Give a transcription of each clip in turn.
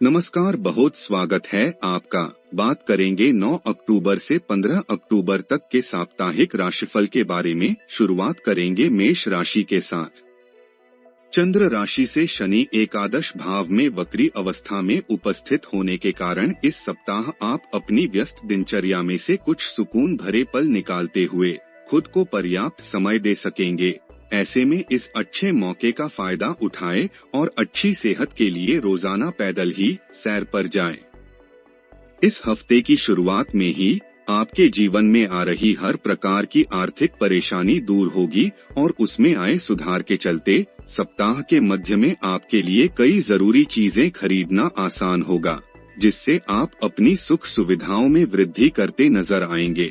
नमस्कार, बहुत स्वागत है आपका। बात करेंगे 9 अक्टूबर से 15 अक्टूबर तक के साप्ताहिक राशिफल के बारे में। शुरुआत करेंगे मेष राशि के साथ। चंद्र राशि से शनि एकादश भाव में वक्री अवस्था में उपस्थित होने के कारण इस सप्ताह आप अपनी व्यस्त दिनचर्या में से कुछ सुकून भरे पल निकालते हुए खुद को पर्याप्त समय दे सकेंगे। ऐसे में इस अच्छे मौके का फायदा उठाएं और अच्छी सेहत के लिए रोजाना पैदल ही सैर पर जाएं। इस हफ्ते की शुरुआत में ही आपके जीवन में आ रही हर प्रकार की आर्थिक परेशानी दूर होगी और उसमें आए सुधार के चलते सप्ताह के मध्य में आपके लिए कई जरूरी चीजें खरीदना आसान होगा, जिससे आप अपनी सुख सुविधाओं में वृद्धि करते नजर आएंगे।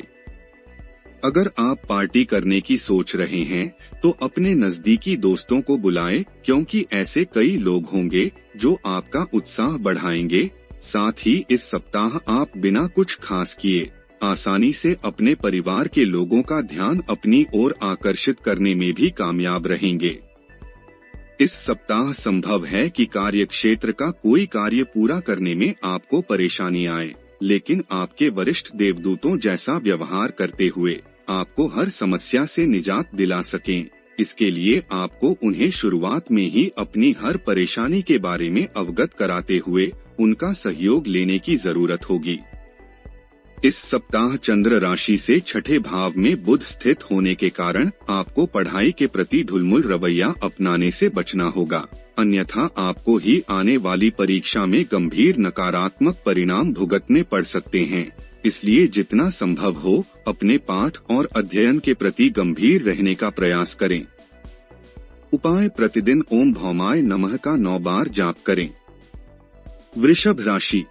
अगर आप पार्टी करने की सोच रहे हैं तो अपने नजदीकी दोस्तों को बुलाएं, क्योंकि ऐसे कई लोग होंगे जो आपका उत्साह बढ़ाएंगे। साथ ही इस सप्ताह आप बिना कुछ खास किए आसानी से अपने परिवार के लोगों का ध्यान अपनी ओर आकर्षित करने में भी कामयाब रहेंगे। इस सप्ताह संभव है कि कार्य क्षेत्र का कोई कार्य पूरा करने में आपको परेशानी आए, लेकिन आपके वरिष्ठ देवदूतों जैसा व्यवहार करते हुए आपको हर समस्या से निजात दिला सकें। इसके लिए आपको उन्हें शुरुआत में ही अपनी हर परेशानी के बारे में अवगत कराते हुए उनका सहयोग लेने की जरूरत होगी। इस सप्ताह चंद्र राशि से छठे भाव में बुध स्थित होने के कारण आपको पढ़ाई के प्रति ढुलमुल रवैया अपनाने से बचना होगा, अन्यथा आपको ही आने वाली परीक्षा में गंभीर नकारात्मक परिणाम भुगतने पड़ सकते हैं। इसलिए जितना संभव हो अपने पाठ और अध्ययन के प्रति गंभीर रहने का प्रयास करें। उपाय: प्रतिदिन ओम भौमाय नमः का 9 बार जाप करें। वृषभ राशि,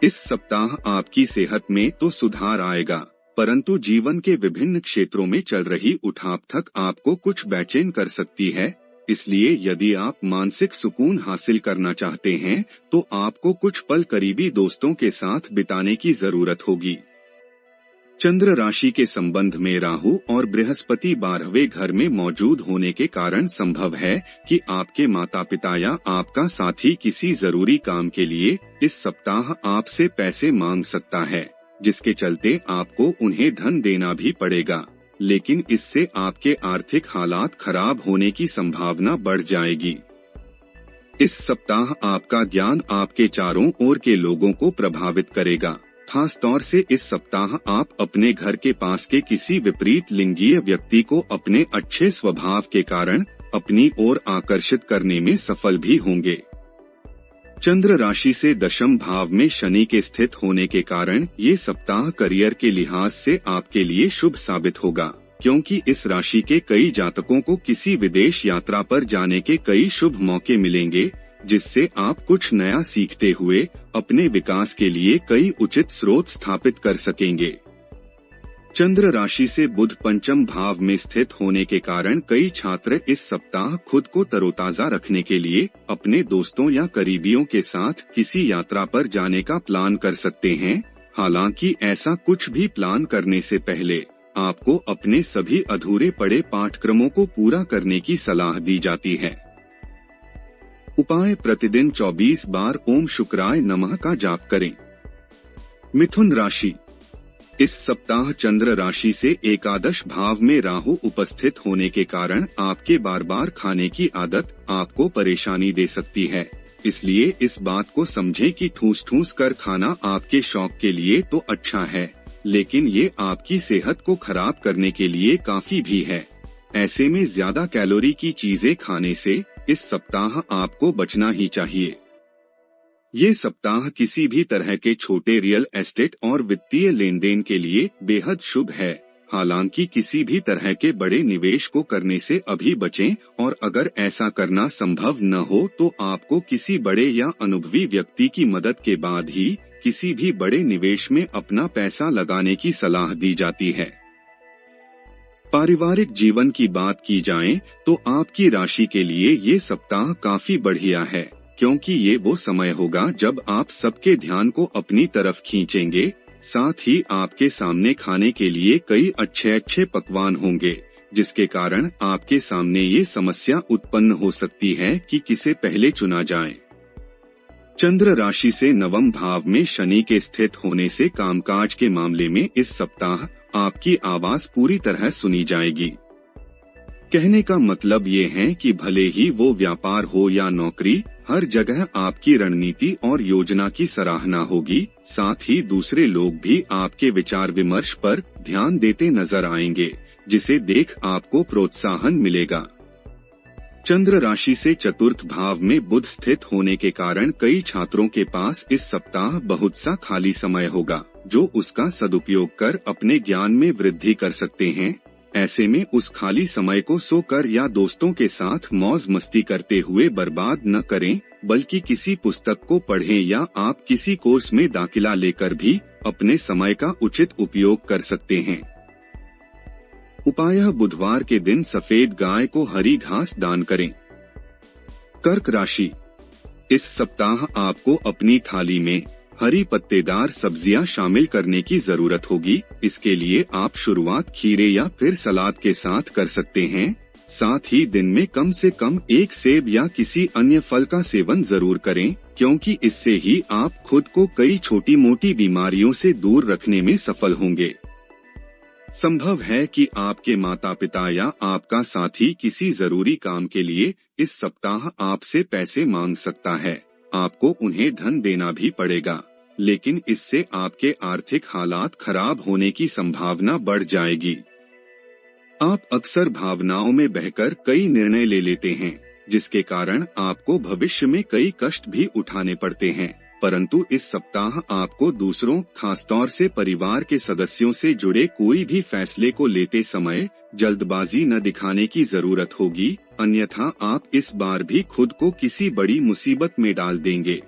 इस सप्ताह आपकी सेहत में तो सुधार आएगा, परंतु जीवन के विभिन्न क्षेत्रों में चल रही उठापटक आपको कुछ बेचैन कर सकती है। इसलिए यदि आप मानसिक सुकून हासिल करना चाहते हैं तो आपको कुछ पल करीबी दोस्तों के साथ बिताने की जरूरत होगी। चंद्र राशि के संबंध में राहु और बृहस्पति 12वें घर में मौजूद होने के कारण संभव है कि आपके माता पिता या आपका साथी किसी जरूरी काम के लिए इस सप्ताह आपसे पैसे मांग सकता है, जिसके चलते आपको उन्हें धन देना भी पड़ेगा, लेकिन इससे आपके आर्थिक हालात खराब होने की संभावना बढ़ जाएगी। इस सप्ताह आपका ज्ञान आपके चारों ओर के लोगों को प्रभावित करेगा। खास तौर से इस सप्ताह आप अपने घर के पास के किसी विपरीत लिंगीय व्यक्ति को अपने अच्छे स्वभाव के कारण अपनी ओर आकर्षित करने में सफल भी होंगे। चंद्र राशि से दशम भाव में शनि के स्थित होने के कारण ये सप्ताह करियर के लिहाज से आपके लिए शुभ साबित होगा, क्योंकि इस राशि के कई जातकों को किसी विदेश यात्रा पर जाने के कई शुभ मौके मिलेंगे, जिससे आप कुछ नया सीखते हुए अपने विकास के लिए कई उचित स्रोत स्थापित कर सकेंगे। चंद्र राशि से बुध पंचम भाव में स्थित होने के कारण कई छात्र इस सप्ताह खुद को तरोताजा रखने के लिए अपने दोस्तों या करीबियों के साथ किसी यात्रा पर जाने का प्लान कर सकते हैं। हालांकि ऐसा कुछ भी प्लान करने से पहले आपको अपने सभी अधूरे पड़े पाठ्यक्रमों को पूरा करने की सलाह दी जाती है। उपाय: प्रतिदिन 24 बार ओम शुक्राय नमः का जाप करें। मिथुन राशि, इस सप्ताह चंद्र राशि से एकादश भाव में राहु उपस्थित होने के कारण आपके बार बार खाने की आदत आपको परेशानी दे सकती है। इसलिए इस बात को समझें कि ठूस ठूस कर खाना आपके शौक के लिए तो अच्छा है, लेकिन ये आपकी सेहत को खराब करने के लिए काफी भी है। ऐसे में ज्यादा कैलोरी की चीजें खाने से इस सप्ताह आपको बचना ही चाहिए। ये सप्ताह किसी भी तरह के छोटे रियल एस्टेट और वित्तीय लेन देन के लिए बेहद शुभ है। हालांकि किसी भी तरह के बड़े निवेश को करने से अभी बचें, और अगर ऐसा करना संभव न हो तो आपको किसी बड़े या अनुभवी व्यक्ति की मदद के बाद ही किसी भी बड़े निवेश में अपना पैसा लगाने की सलाह दी जाती है। पारिवारिक जीवन की बात की जाए तो आपकी राशि के लिए ये सप्ताह काफी बढ़िया है, क्योंकि ये वो समय होगा जब आप सबके ध्यान को अपनी तरफ खींचेंगे। साथ ही आपके सामने खाने के लिए कई अच्छे अच्छे पकवान होंगे, जिसके कारण आपके सामने ये समस्या उत्पन्न हो सकती है कि किसे पहले चुना जाए। चंद्र राशि से नवम भाव में शनि के स्थित होने से कामकाज के मामले में इस सप्ताह आपकी आवाज पूरी तरह सुनी जाएगी। कहने का मतलब ये है कि भले ही वो व्यापार हो या नौकरी, हर जगह आपकी रणनीति और योजना की सराहना होगी। साथ ही दूसरे लोग भी आपके विचार विमर्श पर ध्यान देते नजर आएंगे, जिसे देख आपको प्रोत्साहन मिलेगा। चंद्र राशि से चतुर्थ भाव में बुध स्थित होने के कारण कई छात्रों के पास इस सप्ताह बहुत सा खाली समय होगा, जो उसका सदुपयोग कर अपने ज्ञान में वृद्धि कर सकते हैं। ऐसे में उस खाली समय को सोकर या दोस्तों के साथ मौज मस्ती करते हुए बर्बाद न करें, बल्कि किसी पुस्तक को पढ़ें या आप किसी कोर्स में दाखिला लेकर भी अपने समय का उचित उपयोग कर सकते हैं। उपाय: बुधवार के दिन सफेद गाय को हरी घास दान करें। कर्क राशि: इस सप्ताह आपको अपनी थाली में हरी पत्तेदार सब्जियां शामिल करने की जरूरत होगी। इसके लिए आप शुरुआत खीरे या फिर सलाद के साथ कर सकते हैं। साथ ही दिन में कम से कम एक सेब या किसी अन्य फल का सेवन जरूर करें, क्योंकि इससे ही आप खुद को कई छोटी मोटी बीमारियों से दूर रखने में सफल होंगे। संभव है कि आपके माता पिता या आपका साथी किसी जरूरी काम के लिए इस सप्ताह आपसे पैसे मांग सकता है। आपको उन्हें धन देना भी पड़ेगा, लेकिन इससे आपके आर्थिक हालात खराब होने की संभावना बढ़ जाएगी। आप अक्सर भावनाओं में बहकर कई निर्णय ले लेते हैं, जिसके कारण आपको भविष्य में कई कष्ट भी उठाने पड़ते हैं। परंतु इस सप्ताह आपको दूसरों, खासतौर से परिवार के सदस्यों से जुड़े कोई भी फैसले को लेते समय जल्दबाजी न दिखाने की जरूरत होगी, अन्यथा आप इस बार भी खुद को किसी बड़ी मुसीबत में डाल देंगे।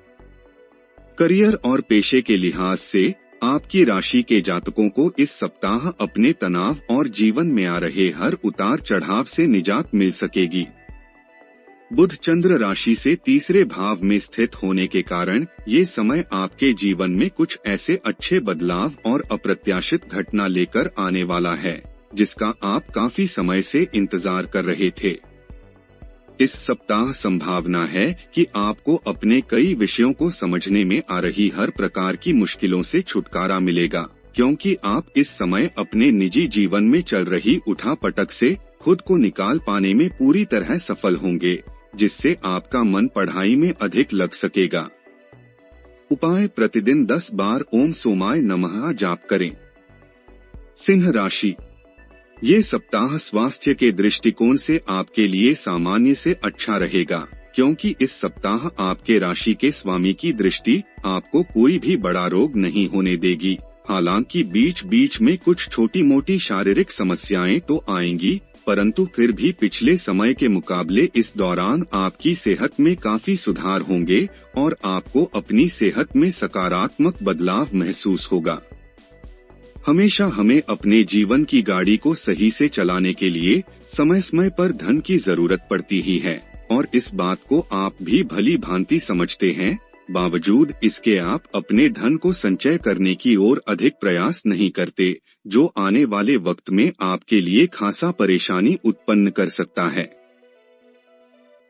करियर और पेशे के लिहाज से आपकी राशि के जातकों को इस सप्ताह अपने तनाव और जीवन में आ रहे हर उतार चढ़ाव से निजात मिल सकेगी। बुध चंद्र राशि से तीसरे भाव में स्थित होने के कारण ये समय आपके जीवन में कुछ ऐसे अच्छे बदलाव और अप्रत्याशित घटना लेकर आने वाला है, जिसका आप काफी समय से इंतजार कर रहे थे। इस सप्ताह संभावना है कि आपको अपने कई विषयों को समझने में आ रही हर प्रकार की मुश्किलों से छुटकारा मिलेगा, क्योंकि आप इस समय अपने निजी जीवन में चल रही उठापटक से खुद को निकाल पाने में पूरी तरह सफल होंगे, जिससे आपका मन पढ़ाई में अधिक लग सकेगा। उपाय: प्रतिदिन 10 बार ओम सोमाय नमः जाप करें। सिंह राशि: ये सप्ताह स्वास्थ्य के दृष्टिकोण से आपके लिए सामान्य से अच्छा रहेगा, क्योंकि इस सप्ताह आपके राशि के स्वामी की दृष्टि आपको कोई भी बड़ा रोग नहीं होने देगी। हालांकि बीच बीच में कुछ छोटी मोटी शारीरिक समस्याएं तो आएंगी, परंतु फिर भी पिछले समय के मुकाबले इस दौरान आपकी सेहत में काफी सुधार होंगे और आपको अपनी सेहत में सकारात्मक बदलाव महसूस होगा। हमेशा हमें अपने जीवन की गाड़ी को सही से चलाने के लिए समय समय पर धन की जरूरत पड़ती ही है, और इस बात को आप भी भली भांति समझते हैं। बावजूद इसके आप अपने धन को संचय करने की ओर अधिक प्रयास नहीं करते, जो आने वाले वक्त में आपके लिए खासा परेशानी उत्पन्न कर सकता है।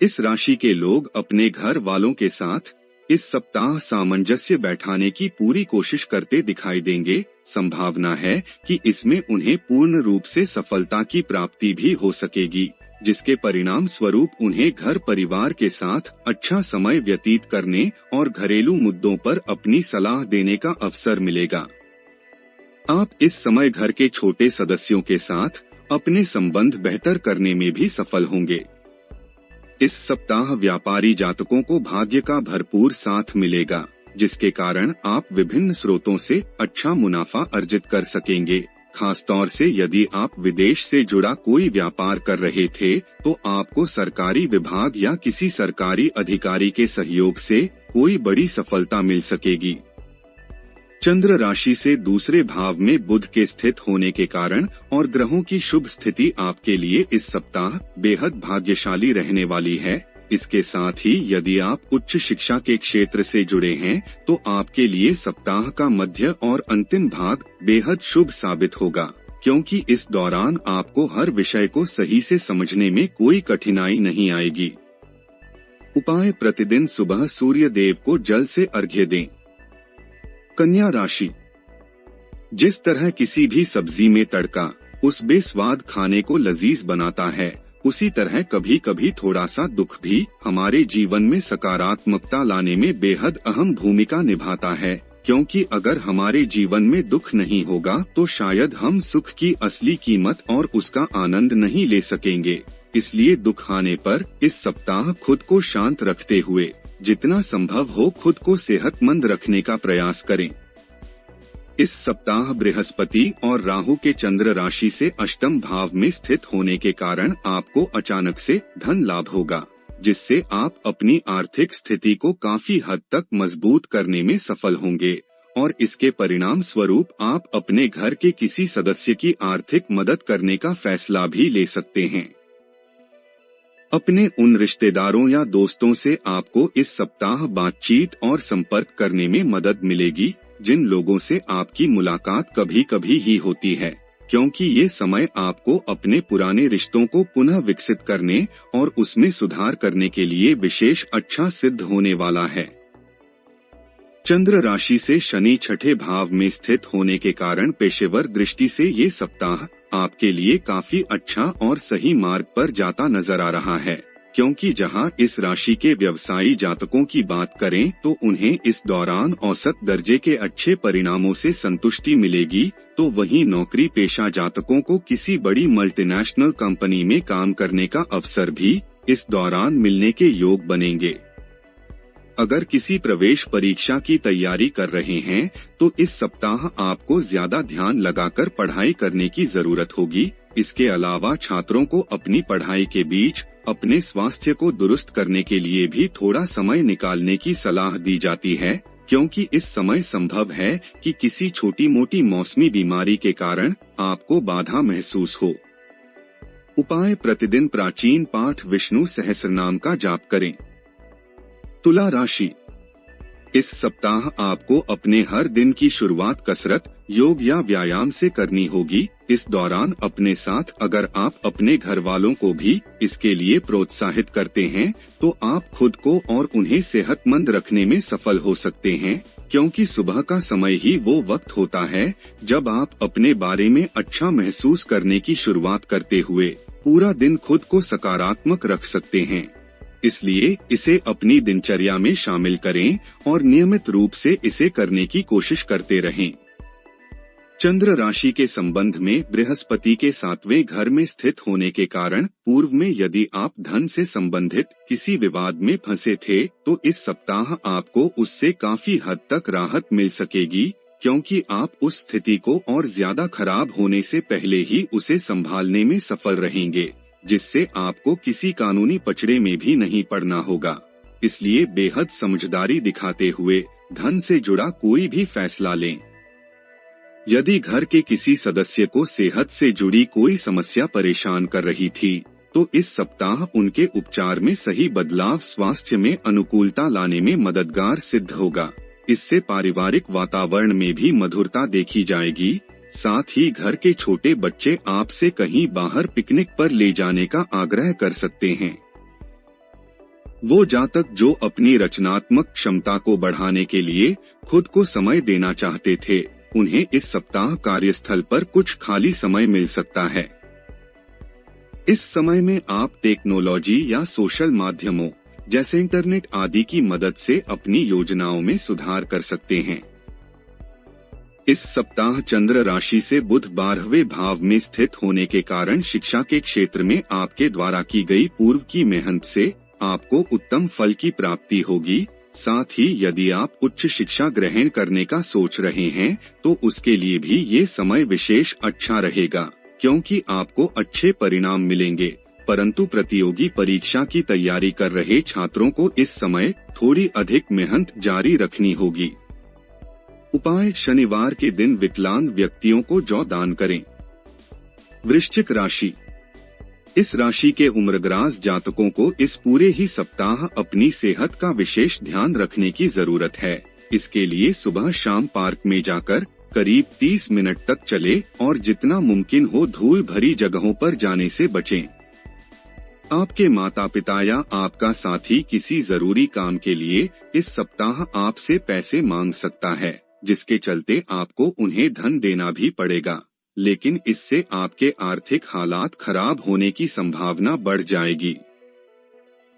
इस राशि के लोग अपने घर वालों के साथ इस सप्ताह सामंजस्य बैठाने की पूरी कोशिश करते दिखाई देंगे। संभावना है कि इसमें उन्हें पूर्ण रूप से सफलता की प्राप्ति भी हो सकेगी, जिसके परिणाम स्वरूप उन्हें घर परिवार के साथ अच्छा समय व्यतीत करने और घरेलू मुद्दों पर अपनी सलाह देने का अवसर मिलेगा। आप इस समय घर के छोटे सदस्यों के साथ अपने संबंध बेहतर करने में भी सफल होंगे। इस सप्ताह व्यापारी जातकों को भाग्य का भरपूर साथ मिलेगा, जिसके कारण आप विभिन्न स्रोतों से अच्छा मुनाफा अर्जित कर सकेंगे। खासतौर से यदि आप विदेश से जुड़ा कोई व्यापार कर रहे थे, तो आपको सरकारी विभाग या किसी सरकारी अधिकारी के सहयोग से कोई बड़ी सफलता मिल सकेगी। चंद्र राशि से दूसरे भाव में बुध के स्थित होने के कारण और ग्रहों की शुभ स्थिति आपके लिए इस सप्ताह बेहद भाग्यशाली रहने वाली है। इसके साथ ही यदि आप उच्च शिक्षा के क्षेत्र से जुड़े हैं, तो आपके लिए सप्ताह का मध्य और अंतिम भाग बेहद शुभ साबित होगा, क्योंकि इस दौरान आपको हर विषय को सही से समझने में कोई कठिनाई नहीं आएगी। उपाय प्रतिदिन सुबह सूर्य देव को जल से अर्घ्य दें। कन्या राशि, जिस तरह किसी भी सब्जी में तड़का उस बेस्वाद खाने को लजीज बनाता है, उसी तरह कभी कभी थोड़ा सा दुख भी हमारे जीवन में सकारात्मकता लाने में बेहद अहम भूमिका निभाता है, क्योंकि अगर हमारे जीवन में दुख नहीं होगा तो शायद हम सुख की असली कीमत और उसका आनंद नहीं ले सकेंगे। इसलिए दुख आने पर इस सप्ताह खुद को शांत रखते हुए जितना संभव हो खुद को सेहतमंद रखने का प्रयास करें। इस सप्ताह बृहस्पति और राहु के चंद्र राशि से अष्टम भाव में स्थित होने के कारण आपको अचानक से धन लाभ होगा, जिससे आप अपनी आर्थिक स्थिति को काफी हद तक मजबूत करने में सफल होंगे और इसके परिणाम स्वरूप आप अपने घर के किसी सदस्य की आर्थिक मदद करने का फैसला भी ले सकते हैं। अपने उन रिश्तेदारों या दोस्तों से आपको इस सप्ताह बातचीत और संपर्क करने में मदद मिलेगी, जिन लोगों से आपकी मुलाकात कभी कभी ही होती है, क्योंकि ये समय आपको अपने पुराने रिश्तों को पुनः विकसित करने और उसमें सुधार करने के लिए विशेष अच्छा सिद्ध होने वाला है। चंद्र राशि से शनि छठे भाव में स्थित होने के कारण पेशेवर दृष्टि से ये सप्ताह आपके लिए काफी अच्छा और सही मार्ग पर जाता नजर आ रहा है, क्योंकि जहां इस राशि के व्यवसायी जातकों की बात करें तो उन्हें इस दौरान औसत दर्जे के अच्छे परिणामों से संतुष्टि मिलेगी, तो वहीं नौकरी पेशा जातकों को किसी बड़ी मल्टीनेशनल कंपनी में काम करने का अवसर भी इस दौरान मिलने के योग बनेंगे। अगर किसी प्रवेश परीक्षा की तैयारी कर रहे हैं तो इस सप्ताह आपको ज्यादा ध्यान लगाकर पढ़ाई करने की जरूरत होगी। इसके अलावा छात्रों को अपनी पढ़ाई के बीच अपने स्वास्थ्य को दुरुस्त करने के लिए भी थोड़ा समय निकालने की सलाह दी जाती है, क्योंकि इस समय संभव है कि किसी छोटी मोटी मौसमी बीमारी के कारण आपको बाधा महसूस हो। उपाय प्रतिदिन प्राचीन पाठ विष्णु सहस्रनाम का जाप करें। तुला राशि, इस सप्ताह आपको अपने हर दिन की शुरुआत कसरत, योग या व्यायाम से करनी होगी। इस दौरान अपने साथ अगर आप अपने घर वालों को भी इसके लिए प्रोत्साहित करते हैं तो आप खुद को और उन्हें सेहतमंद रखने में सफल हो सकते हैं, क्योंकि सुबह का समय ही वो वक्त होता है जब आप अपने बारे में अच्छा महसूस करने की शुरुआत करते हुए पूरा दिन खुद को सकारात्मक रख सकते हैं। इसलिए इसे अपनी दिनचर्या में शामिल करें और नियमित रूप से इसे करने की कोशिश करते रहें। चंद्र राशि के संबंध में बृहस्पति के 7वें घर में स्थित होने के कारण पूर्व में यदि आप धन से संबंधित किसी विवाद में फंसे थे तो इस सप्ताह आपको उससे काफी हद तक राहत मिल सकेगी, क्योंकि आप उस स्थिति को और ज्यादा खराब होने से पहले ही उसे संभालने में सफल रहेंगे, जिससे आपको किसी कानूनी पचड़े में भी नहीं पड़ना होगा। इसलिए बेहद समझदारी दिखाते हुए धन से जुड़ा कोई भी फैसला लें। यदि घर के किसी सदस्य को सेहत से जुड़ी कोई समस्या परेशान कर रही थी तो इस सप्ताह उनके उपचार में सही बदलाव स्वास्थ्य में अनुकूलता लाने में मददगार सिद्ध होगा। इससे पारिवारिक वातावरण में भी मधुरता देखी जाएगी। साथ ही घर के छोटे बच्चे आपसे कहीं बाहर पिकनिक पर ले जाने का आग्रह कर सकते हैं। वो जातक जो अपनी रचनात्मक क्षमता को बढ़ाने के लिए खुद को समय देना चाहते थे, उन्हें इस सप्ताह कार्यस्थल पर कुछ खाली समय मिल सकता है। इस समय में आप टेक्नोलॉजी या सोशल माध्यमों जैसे इंटरनेट आदि की मदद से अपनी योजनाओं में सुधार कर सकते हैं। इस सप्ताह चंद्र राशि से बुध 12वें भाव में स्थित होने के कारण शिक्षा के क्षेत्र में आपके द्वारा की गई पूर्व की मेहनत से आपको उत्तम फल की प्राप्ति होगी। साथ ही यदि आप उच्च शिक्षा ग्रहण करने का सोच रहे हैं तो उसके लिए भी ये समय विशेष अच्छा रहेगा, क्योंकि आपको अच्छे परिणाम मिलेंगे। परंतु प्रतियोगी परीक्षा की तैयारी कर रहे छात्रों को इस समय थोड़ी अधिक मेहनत जारी रखनी होगी। उपाय शनिवार के दिन विकलांग व्यक्तियों को जौ दान करें। वृश्चिक राशि, इस राशि के उम्रदराज जातकों को इस पूरे ही सप्ताह अपनी सेहत का विशेष ध्यान रखने की जरूरत है। इसके लिए सुबह शाम पार्क में जाकर करीब 30 मिनट तक चले और जितना मुमकिन हो धूल भरी जगहों पर जाने से बचें। आपके माता पिता या आपका साथी किसी जरूरी काम के लिए इस सप्ताह आपसे पैसे मांग सकता है, जिसके चलते आपको उन्हें धन देना भी पड़ेगा, लेकिन इससे आपके आर्थिक हालात खराब होने की संभावना बढ़ जाएगी।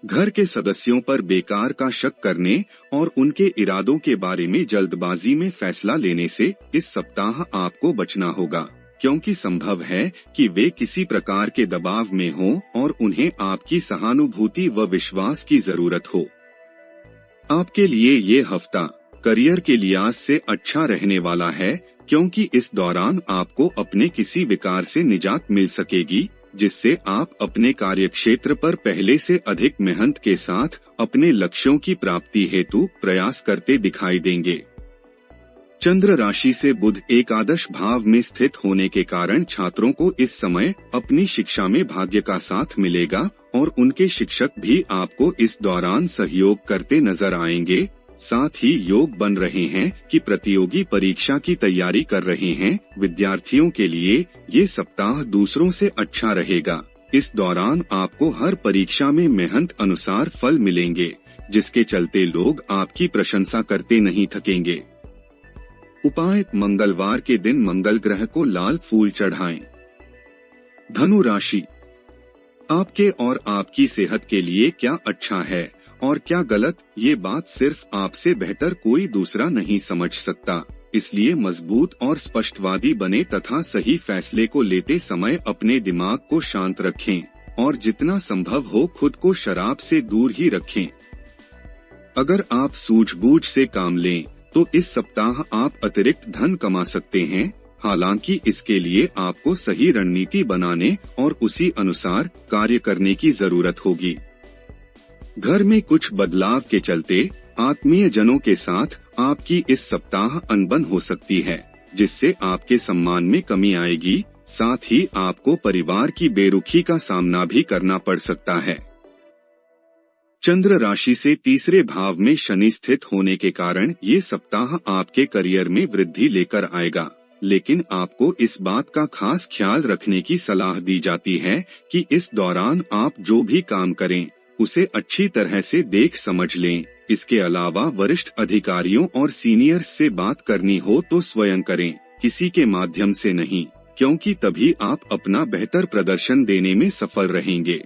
घर के सदस्यों पर बेकार का शक करने और उनके इरादों के बारे में जल्दबाजी में फैसला लेने से इस सप्ताह आपको बचना होगा, क्योंकि संभव है कि वे किसी प्रकार के दबाव में हों और उन्हें आपकी सहानुभूति व विश्वास की जरूरत हो। आपके लिए ये हफ्ता करियर के लिहाज से अच्छा रहने वाला है, क्योंकि इस दौरान आपको अपने किसी विकार से निजात मिल सकेगी, जिससे आप अपने कार्यक्षेत्र पर पहले से अधिक मेहनत के साथ अपने लक्ष्यों की प्राप्ति हेतु प्रयास करते दिखाई देंगे। चंद्र राशि से बुध एकादश भाव में स्थित होने के कारण छात्रों को इस समय अपनी शिक्षा में भाग्य का साथ मिलेगा और उनके शिक्षक भी आपको इस दौरान सहयोग करते नजर आएंगे। साथ ही योग बन रहे हैं कि प्रतियोगी परीक्षा की तैयारी कर रहे हैं विद्यार्थियों के लिए ये सप्ताह दूसरों से अच्छा रहेगा। इस दौरान आपको हर परीक्षा में मेहनत अनुसार फल मिलेंगे, जिसके चलते लोग आपकी प्रशंसा करते नहीं थकेंगे। उपाय: मंगलवार के दिन मंगल ग्रह को लाल फूल चढ़ाएं। धनु राशि, आपके और आपकी सेहत के लिए क्या अच्छा है और क्या गलत, ये बात सिर्फ आपसे बेहतर कोई दूसरा नहीं समझ सकता। इसलिए मजबूत और स्पष्टवादी बने तथा सही फैसले को लेते समय अपने दिमाग को शांत रखें और जितना संभव हो खुद को शराब से दूर ही रखें। अगर आप सूझबूझ से काम लें तो इस सप्ताह आप अतिरिक्त धन कमा सकते हैं। हालांकि इसके लिए आपको सही रणनीति बनाने और उसी अनुसार कार्य करने की जरूरत होगी। घर में कुछ बदलाव के चलते आत्मीय जनों के साथ आपकी इस सप्ताह अनबन हो सकती है, जिससे आपके सम्मान में कमी आएगी। साथ ही आपको परिवार की बेरुखी का सामना भी करना पड़ सकता है। चंद्र राशि से तीसरे भाव में शनि स्थित होने के कारण ये सप्ताह आपके करियर में वृद्धि लेकर आएगा, लेकिन आपको इस बात का खास ख्याल रखने की सलाह दी जाती है कि इस दौरान आप जो भी काम करें उसे अच्छी तरह से देख समझ लें। इसके अलावा वरिष्ठ अधिकारियों और सीनियर्स से बात करनी हो तो स्वयं करें, किसी के माध्यम से नहीं, क्योंकि तभी आप अपना बेहतर प्रदर्शन देने में सफल रहेंगे।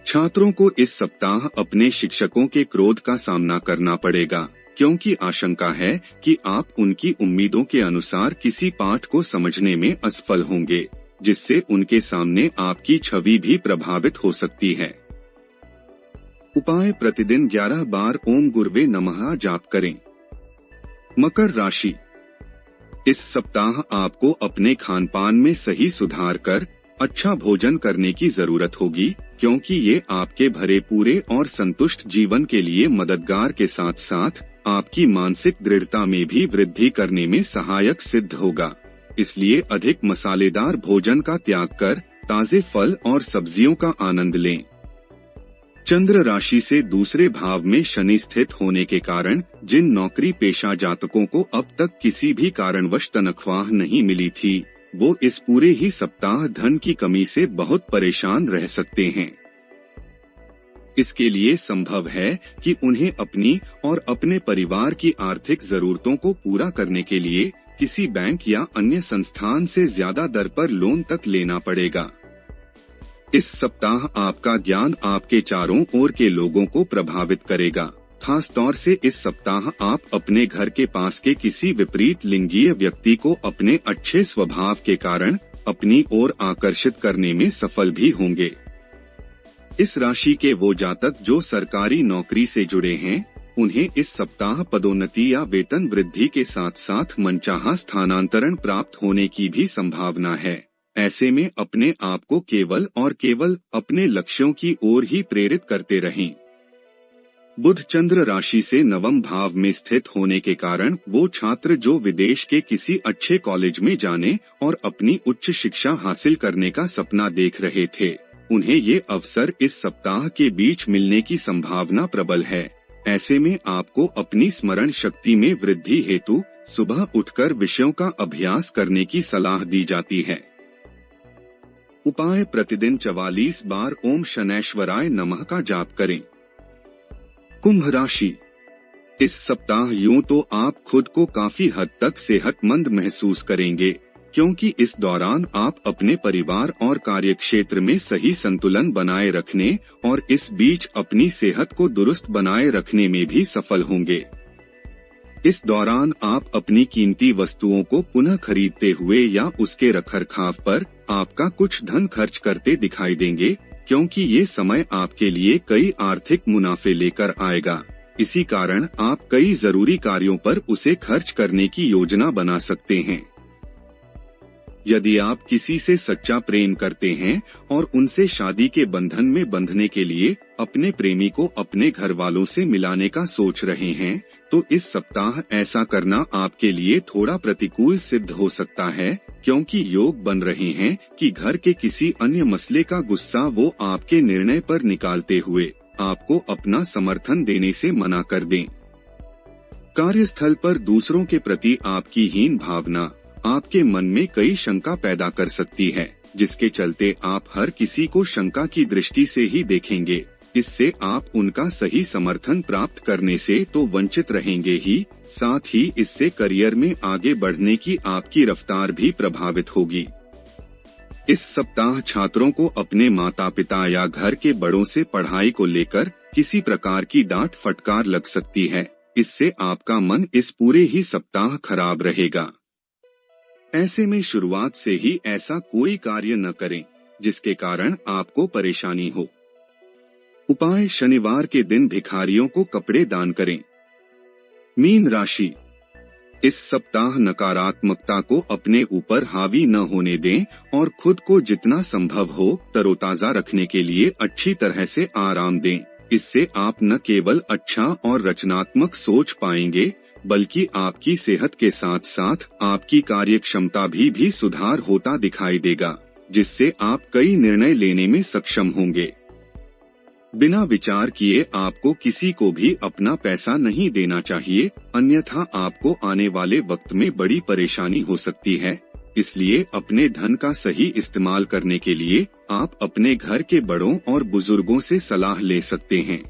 छात्रों को इस सप्ताह अपने शिक्षकों के क्रोध का सामना करना पड़ेगा, क्योंकि आशंका है कि आप उनकी उम्मीदों के अनुसार किसी पाठ को समझने में असफल होंगे, जिससे उनके सामने आपकी छवि भी प्रभावित हो सकती है। उपाय: प्रतिदिन 11 बार ओम गुरुवे नमः जाप करें। मकर राशि, इस सप्ताह आपको अपने खान पान में सही सुधार कर अच्छा भोजन करने की जरूरत होगी, क्योंकि ये आपके भरे पूरे और संतुष्ट जीवन के लिए मददगार के साथ साथ आपकी मानसिक दृढ़ता में भी वृद्धि करने में सहायक सिद्ध होगा। इसलिए अधिक मसालेदार भोजन का त्याग कर ताजे फल और सब्जियों का आनंद लें। चंद्र राशि से दूसरे भाव में शनि स्थित होने के कारण जिन नौकरी पेशा जातकों को अब तक किसी भी कारणवश तनख्वाह नहीं मिली थी, वो इस पूरे ही सप्ताह धन की कमी से बहुत परेशान रह सकते हैं। इसके लिए संभव है कि उन्हें अपनी और अपने परिवार की आर्थिक जरूरतों को पूरा करने के लिए किसी बैंक या अन्य संस्थान से ज्यादा दर पर लोन तक लेना पड़ेगा। इस सप्ताह आपका ज्ञान आपके चारों ओर के लोगों को प्रभावित करेगा। खास तौर से इस सप्ताह आप अपने घर के पास के किसी विपरीत लिंगीय व्यक्ति को अपने अच्छे स्वभाव के कारण अपनी ओर आकर्षित करने में सफल भी होंगे। इस राशि के वो जातक जो सरकारी नौकरी से जुड़े हैं, उन्हें इस सप्ताह पदोन्नति या वेतन वृद्धि के साथ साथ मनचाहा स्थानांतरण प्राप्त होने की भी संभावना है। ऐसे में अपने आप को केवल और केवल अपने लक्ष्यों की ओर ही प्रेरित करते रहें। बुध चंद्र राशि से नवम भाव में स्थित होने के कारण वो छात्र जो विदेश के किसी अच्छे कॉलेज में जाने और अपनी उच्च शिक्षा हासिल करने का सपना देख रहे थे, उन्हें ये अवसर इस सप्ताह के बीच मिलने की संभावना प्रबल है। ऐसे में आपको अपनी स्मरण शक्ति में वृद्धि हेतु सुबह उठकर विषयों का अभ्यास करने की सलाह दी जाती है। उपाय: प्रतिदिन 44 बार ओम शनैश्वराय नमः का जाप करें। कुंभ राशि, इस सप्ताह यूं तो आप खुद को काफी हद तक सेहतमंद महसूस करेंगे, क्योंकि इस दौरान आप अपने परिवार और कार्यक्षेत्र में सही संतुलन बनाए रखने और इस बीच अपनी सेहत को दुरुस्त बनाए रखने में भी सफल होंगे। इस दौरान आप अपनी कीमती वस्तुओं को पुनः खरीदते हुए या उसके रखरखाव पर आपका कुछ धन खर्च करते दिखाई देंगे, क्योंकि ये समय आपके लिए कई आर्थिक मुनाफे लेकर आएगा। इसी कारण आप कई जरूरी कार्यों पर उसे खर्च करने की योजना बना सकते हैं। यदि आप किसी से सच्चा प्रेम करते हैं और उनसे शादी के बंधन में बंधने के लिए अपने प्रेमी को अपने घर वालों से मिलाने का सोच रहे हैं, तो इस सप्ताह ऐसा करना आपके लिए थोड़ा प्रतिकूल सिद्ध हो सकता है, क्योंकि योग बन रहे हैं कि घर के किसी अन्य मसले का गुस्सा वो आपके निर्णय पर निकालते हुए आपको अपना समर्थन देने से मना कर दें। कार्यस्थल पर दूसरों के प्रति आपकी हीन भावना आपके मन में कई शंका पैदा कर सकती है, जिसके चलते आप हर किसी को शंका की दृष्टि से ही देखेंगे। इससे आप उनका सही समर्थन प्राप्त करने से तो वंचित रहेंगे ही, साथ ही इससे करियर में आगे बढ़ने की आपकी रफ्तार भी प्रभावित होगी। इस सप्ताह छात्रों को अपने माता पिता या घर के बड़ों से पढ़ाई को लेकर किसी प्रकार की डांट फटकार लग सकती है। इससे आपका मन इस पूरे ही सप्ताह खराब रहेगा। ऐसे में शुरुआत से ही ऐसा कोई कार्य न करें जिसके कारण आपको परेशानी हो। उपाय: शनिवार के दिन भिखारियों को कपड़े दान करें। मीन राशि, इस सप्ताह नकारात्मकता को अपने ऊपर हावी न होने दें और खुद को जितना संभव हो तरोताजा रखने के लिए अच्छी तरह से आराम दें। इससे आप न केवल अच्छा और रचनात्मक सोच पाएंगे, बल्कि आपकी सेहत के साथ साथ आपकी कार्यक्षमता भी सुधार होता दिखाई देगा, जिससे आप कई निर्णय लेने में सक्षम होंगे। बिना विचार किए आपको किसी को भी अपना पैसा नहीं देना चाहिए, अन्यथा आपको आने वाले वक्त में बड़ी परेशानी हो सकती है। इसलिए अपने धन का सही इस्तेमाल करने के लिए आप अपने घर के बड़ों और बुजुर्गों से सलाह ले सकते हैं।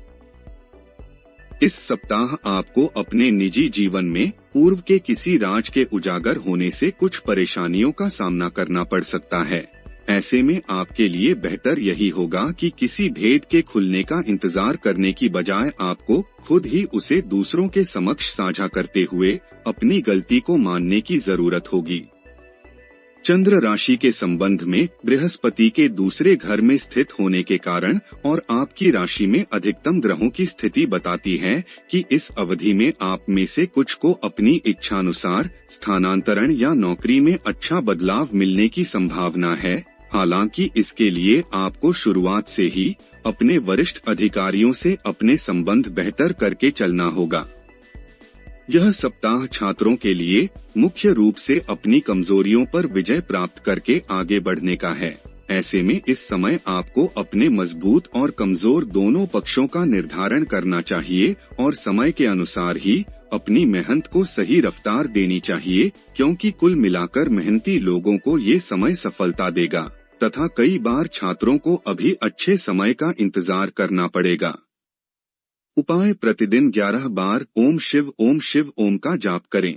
इस सप्ताह आपको अपने निजी जीवन में पूर्व के किसी राज के उजागर होने से कुछ परेशानियों का सामना करना पड़ सकता है। ऐसे में आपके लिए बेहतर यही होगा कि किसी भेद के खुलने का इंतजार करने की बजाय आपको खुद ही उसे दूसरों के समक्ष साझा करते हुए अपनी गलती को मानने की जरूरत होगी। चंद्र राशि के संबंध में बृहस्पति के दूसरे घर में स्थित होने के कारण और आपकी राशि में अधिकतम ग्रहों की स्थिति बताती है कि इस अवधि में आप में से कुछ को अपनी इच्छानुसार स्थानांतरण या नौकरी में अच्छा बदलाव मिलने की संभावना है। हालांकि इसके लिए आपको शुरुआत से ही अपने वरिष्ठ अधिकारियों से अपने संबंध बेहतर करके चलना होगा। यह सप्ताह छात्रों के लिए मुख्य रूप से अपनी कमजोरियों पर विजय प्राप्त करके आगे बढ़ने का है। ऐसे में इस समय आपको अपने मजबूत और कमजोर दोनों पक्षों का निर्धारण करना चाहिए और समय के अनुसार ही अपनी मेहनत को सही रफ्तार देनी चाहिए, क्योंकि कुल मिलाकर मेहनती लोगों को ये समय सफलता देगा तथा कई बार छात्रों को अभी अच्छे समय का इंतजार करना पड़ेगा। उपाय: प्रतिदिन 11 बार ओम शिव ओम का जाप करें।